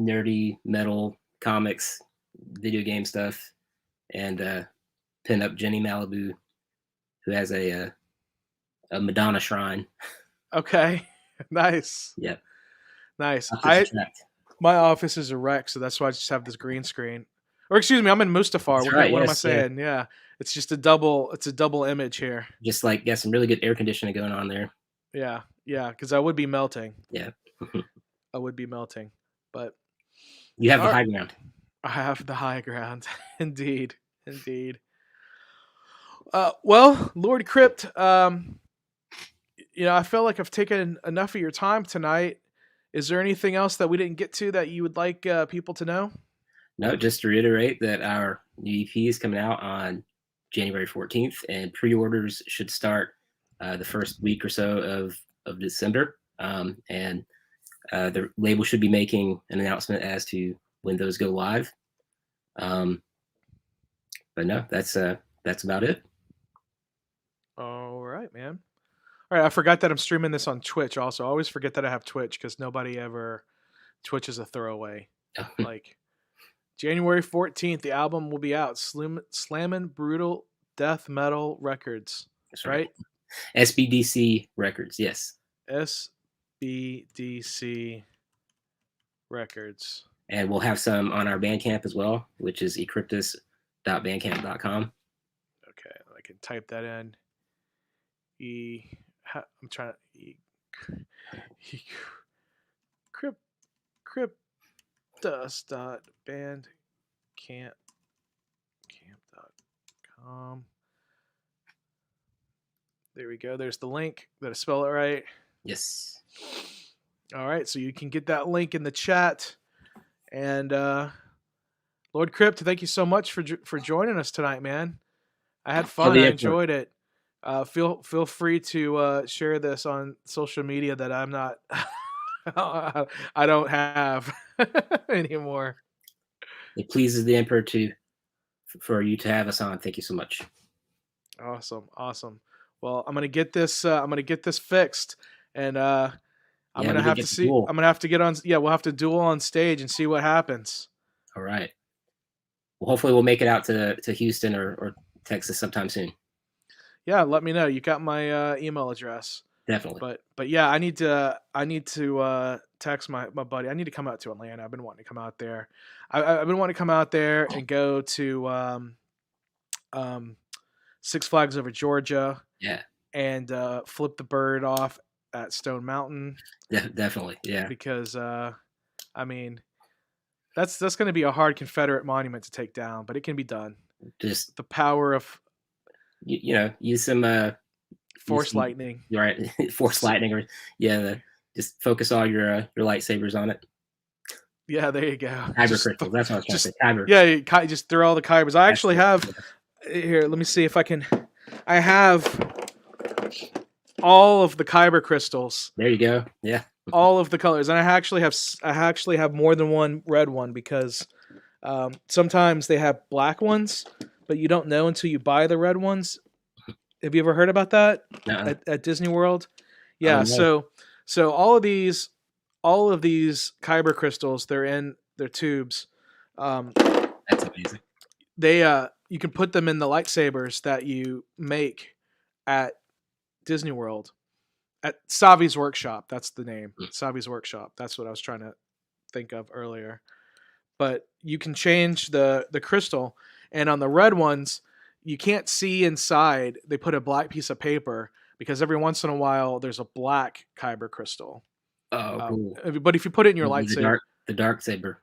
nerdy metal comics, video game stuff, and pin up Jenny Malibu, who has a Madonna shrine. Okay, nice. Yep. Nice. My office is a wreck, so that's why I just have this green screen. Or excuse me, I'm in Mustafar. What am I saying? Yeah. It's just a double image here. Just got some really good air conditioning going on there. Yeah, because I would be melting. Yeah. I would be melting. But you have the high ground. I have the high ground. Indeed. Well, Lord Crypt, I feel like I've taken enough of your time tonight. Is there anything else that we didn't get to that you would like people to know? No, just to reiterate that our new EP is coming out on January 14th, and pre-orders should start the first week or so of December. And the label should be making an announcement as to when those go live. But no, that's about it. All right, man. All right, I forgot that I'm streaming this on Twitch also. I always forget that I have Twitch because nobody ever... Twitch is a throwaway. Like, January 14th, the album will be out. Slammin' Brutal Death Metal Records. That's right? SBDC Records, yes. SBDC Records. And we'll have some on our Bandcamp as well, which is ecryptus.bandcamp.com. Okay, I can type that in. I'm trying to Ecryptus.bandcamp.com. There we go. There's the link. Did I spell it right? Yes. All right, so you can get that link in the chat. And Lord Crypt, thank you so much for joining us tonight, man. I had fun. I enjoyed it. Feel free to share this on social media that I'm not. I don't have anymore. It pleases the Emperor for you to have us on. Thank you so much. Awesome. Well, I'm gonna get this. I'm gonna get this fixed, and I'm gonna have to see. Duel. I'm gonna have to get on. Yeah, we'll have to duel on stage and see what happens. All right. Well, hopefully we'll make it out to Houston or Texas sometime soon. Yeah, let me know. You got my email address. Definitely. But yeah, I need to text my buddy. I need to come out to Atlanta. I've been wanting to come out there. I've been wanting to come out there and go to Six Flags Over Georgia. Yeah. And flip the bird off at Stone Mountain. Definitely. Yeah. Because I mean, that's going to be a hard Confederate monument to take down, but it can be done. Just the power of use some force lightning. Right. Force lightning, or just focus all your lightsabers on it. Yeah, there you go. Kyber Crystal. That's what I was trying to say. Kyber. Yeah, just throw all the Kybers. I actually have here. Let me see if I can. I have all of the Kyber crystals. There you go. Yeah. All of the colors, and I actually have more than one red one because sometimes they have black ones, but you don't know until you buy the red ones. Have you ever heard about that at Disney World? Yeah. So all of these Kyber crystals, they're in their tubes. That's amazing. They you can put them in the lightsabers that you make at Disney World. At Savi's Workshop, that's the name. Savi's Workshop. That's what I was trying to think of earlier. But you can change the crystal, and on the red ones, you can't see inside. They put a black piece of paper because every once in a while there's a black Kyber crystal. Oh, cool. But if you put it in your lightsaber, the dark saber.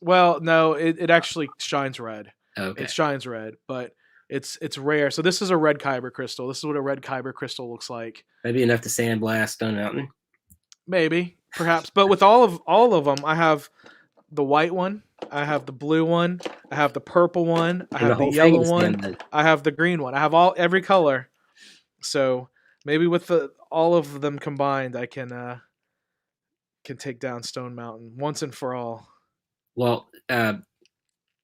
Well, no, it actually shines red. Oh, okay. It shines red, but it's rare. So this is a red Kyber crystal. This is what a red Kyber crystal looks like. Maybe enough to sandblast Stone Mountain. Maybe, perhaps. But with all of them, I have the white one, I have the blue one, I have the purple one, I have the yellow one, I have the green one. I have every color. So maybe with all of them combined, I can take down Stone Mountain once and for all. Well,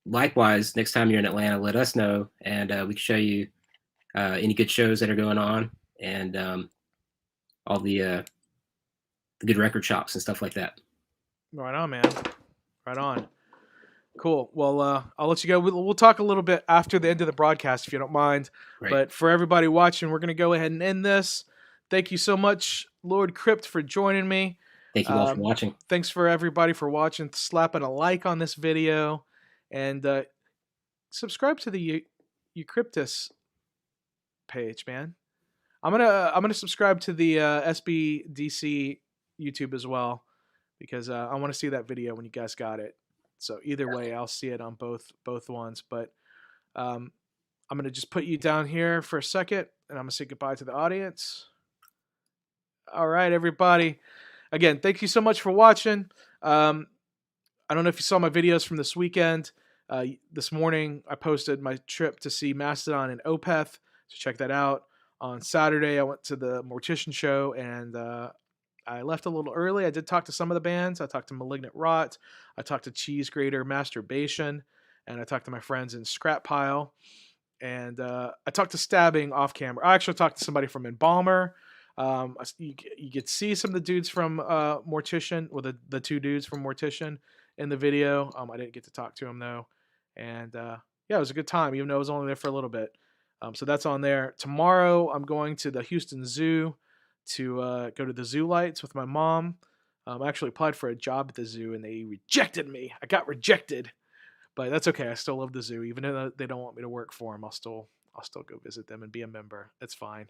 likewise, next time you're in Atlanta, let us know, and we can show you any good shows that are going on, and all the good record shops and stuff like that. Right on, man. Right on. Cool. Well, I'll let you go. We'll talk a little bit after the end of the broadcast, if you don't mind. Right. But for everybody watching, we're going to go ahead and end this. Thank you so much, Lord Crypt, for joining me. Thank you all for watching. Thanks for everybody for watching. Slapping a like on this video, and subscribe to the Ecryptus page, man. I'm gonna subscribe to the SBDC YouTube as well because I want to see that video when you guys got it. So either way, I'll see it on both ones. But I'm gonna just put you down here for a second, and I'm gonna say goodbye to the audience. All right, everybody. Again, thank you so much for watching. I don't know if you saw my videos from this weekend. This morning, I posted my trip to see Mastodon and Opeth, so check that out. On Saturday, I went to the Mortician show, and I left a little early. I did talk to some of the bands. I talked to Malignant Rot. I talked to Cheese Grater Masturbation, and I talked to my friends in Scrap Pile. And I talked to Stabbing off camera. I actually talked to somebody from Embalmer. You could see some of the dudes from Mortician, or the two dudes from Mortician in the video. I didn't get to talk to them though, and yeah, it was a good time, even though I was only there for a little bit. So that's on there. Tomorrow, I'm going to the Houston Zoo to go to the zoo lights with my mom. I actually applied for a job at the zoo, and they rejected me. I got rejected, but that's okay. I still love the zoo, even though they don't want me to work for them. I'll still go visit them and be a member. It's fine.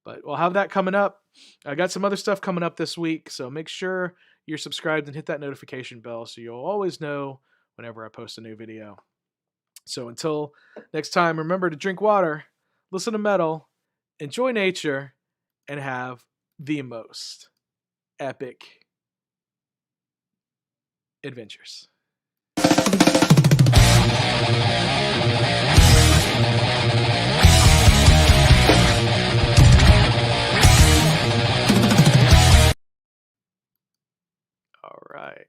But we'll have that coming up. I got some other stuff coming up this week, so make sure you're subscribed and hit that notification bell so you'll always know whenever I post a new video. So until next time, remember to drink water, listen to metal, enjoy nature, and have the most epic adventures. All right.